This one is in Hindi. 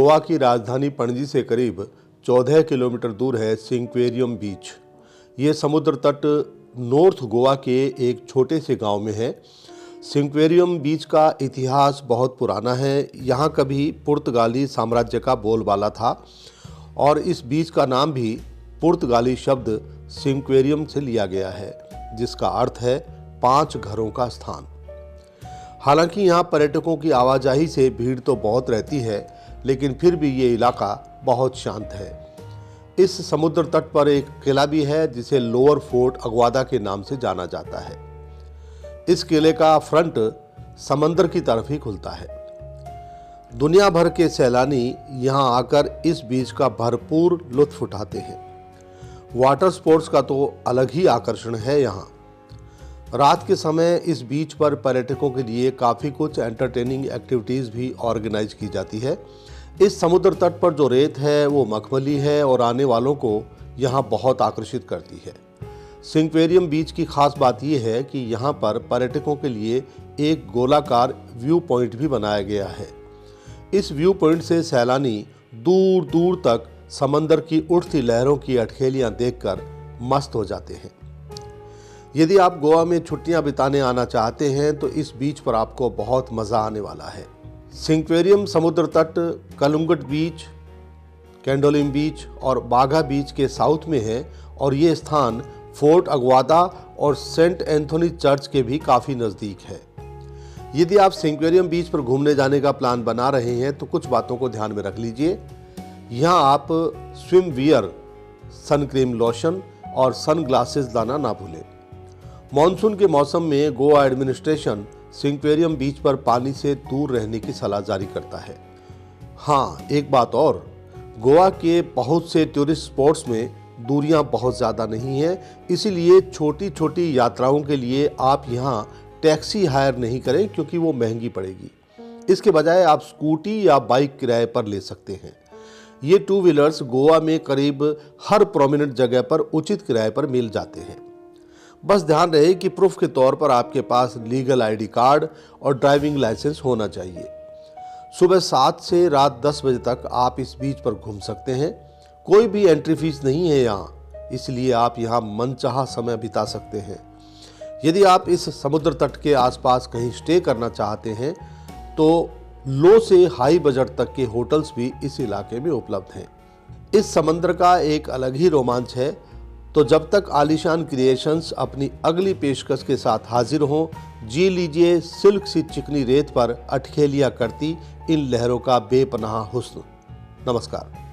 गोवा की राजधानी पणजी से करीब 14 किलोमीटर दूर है सिंक्वेरियम बीच। ये समुद्र तट नॉर्थ गोवा के एक छोटे से गांव में है। सिंक्वेरियम बीच का इतिहास बहुत पुराना है। यहाँ कभी पुर्तगाली साम्राज्य का बोलबाला था और इस बीच का नाम भी पुर्तगाली शब्द सिंक्वेरियम से लिया गया है, जिसका अर्थ है 5 घरों का स्थान। हालांकि यहाँ पर्यटकों की आवाजाही से भीड़ तो बहुत रहती है, लेकिन फिर भी ये इलाका बहुत शांत है। इस समुद्र तट पर एक किला भी है जिसे लोअर फोर्ट अग्वादा के नाम से जाना जाता है। इस किले का फ्रंट समंदर की तरफ ही खुलता है। दुनिया भर के सैलानी यहाँ आकर इस बीच का भरपूर लुत्फ उठाते हैं। वाटर स्पोर्ट्स का तो अलग ही आकर्षण है यहाँ। रात के समय इस बीच पर पर्यटकों के लिए काफ़ी कुछ एंटरटेनिंग एक्टिविटीज़ भी ऑर्गेनाइज की जाती है। इस समुद्र तट पर जो रेत है वो मखमली है और आने वालों को यहाँ बहुत आकर्षित करती है। सिंक्वेरियम बीच की खास बात यह है कि यहाँ पर पर्यटकों के लिए एक गोलाकार व्यू पॉइंट भी बनाया गया है। इस व्यू पॉइंट से सैलानी दूर दूर तक समंदर की उठती लहरों की अठखेलियाँ देखकर मस्त हो जाते हैं। यदि आप गोवा में छुट्टियां बिताने आना चाहते हैं तो इस बीच पर आपको बहुत मज़ा आने वाला है। सिंक्वेरियम समुद्र तट कलुंगट बीच, कैंडोलिम बीच और बागा बीच के साउथ में है और ये स्थान फोर्ट अग्वादा और सेंट एंथोनी चर्च के भी काफ़ी नज़दीक है। यदि आप सिंक्वेरियम बीच पर घूमने जाने का प्लान बना रहे हैं तो कुछ बातों को ध्यान में रख लीजिए। यहाँ आप swimwear, sun cream lotion और सन ग्लासेस लाना ना भूलें। मॉनसून के मौसम में गोवा एडमिनिस्ट्रेशन सिंक्वेरियम बीच पर पानी से दूर रहने की सलाह जारी करता है। हाँ, एक बात और, गोवा के बहुत से टूरिस्ट स्पॉट्स में दूरियां बहुत ज़्यादा नहीं हैं, इसीलिए छोटी छोटी यात्राओं के लिए आप यहाँ टैक्सी हायर नहीं करें क्योंकि वो महंगी पड़ेगी। इसके बजाय आप स्कूटी या बाइक किराए पर ले सकते हैं। ये 2 व्हीलर्स गोवा में करीब हर प्रोमिनेंट जगह पर उचित किराए पर मिल जाते हैं। बस ध्यान रहे कि प्रूफ के तौर पर आपके पास लीगल आईडी कार्ड और ड्राइविंग लाइसेंस होना चाहिए। सुबह 7 से रात 10 बजे तक आप इस बीच पर घूम सकते हैं। कोई भी एंट्री फीस नहीं है यहाँ, इसलिए आप यहाँ मनचाहा समय बिता सकते हैं। यदि आप इस समुद्र तट के आसपास कहीं स्टे करना चाहते हैं तो लो से हाई बजट तक के होटल्स भी इस इलाके में उपलब्ध हैं। इस समंदर का एक अलग ही रोमांच है। तो जब तक आलीशान क्रिएशंस अपनी अगली पेशकश के साथ हाजिर हों, जी लीजिए सिल्क सी चिकनी रेत पर अठखेलियां करती इन लहरों का बेपनाह हुस्न। नमस्कार।